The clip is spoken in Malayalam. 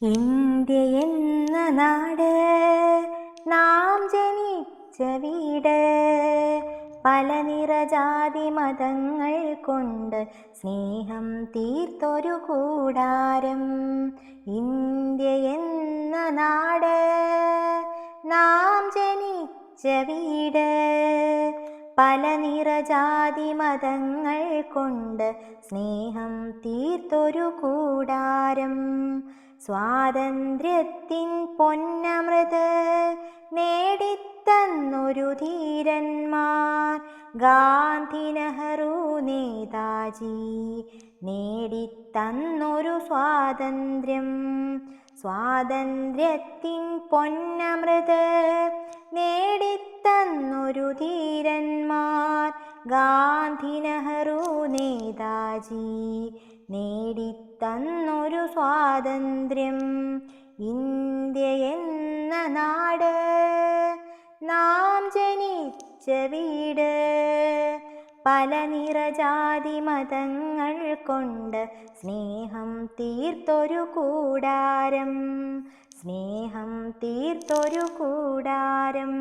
ഇന്ത്യ എന്ന നാട് നാം ജനിച്ച വീട്, പല നിറജാതി മതങ്ങൾ കൊണ്ട് സ്നേഹം തീർത്തൊരു കൂടാരം. ഇന്ത്യ എന്ന നാട് നാം ജനിച്ച വീട്, പല നിറജാതി മതങ്ങൾ കൊണ്ട് സ്നേഹം തീർത്തൊരു കൂടാരം. സ്വാതന്ത്ര്യത്തിൻ പൊന്നമൃത് നേടിത്തന്നൊരു ധീരന്മാർ, ഗാന്ധി, നെഹ്റു, നേതാജി നേടിത്തന്നൊരു സ്വാതന്ത്ര്യം. സ്വാതന്ത്ര്യത്തിൻ പൊന്നമൃത് നേടിത്തന്നൊരു ധീരന്മാർ, ഗാന്ധി, നെഹ്റു, നേതാജി നേടിത്തന്നൊരു സ്വാതന്ത്ര്യം. ഇന്ത്യ എന്ന നാട് നാം ജനിച്ച വീട്, പല നിറജാതി മതങ്ങൾ കൊണ്ട് സ്നേഹം തീർത്തൊരു കൂടാരം. സ്നേഹം തീർത്തൊരു കൂടാരം.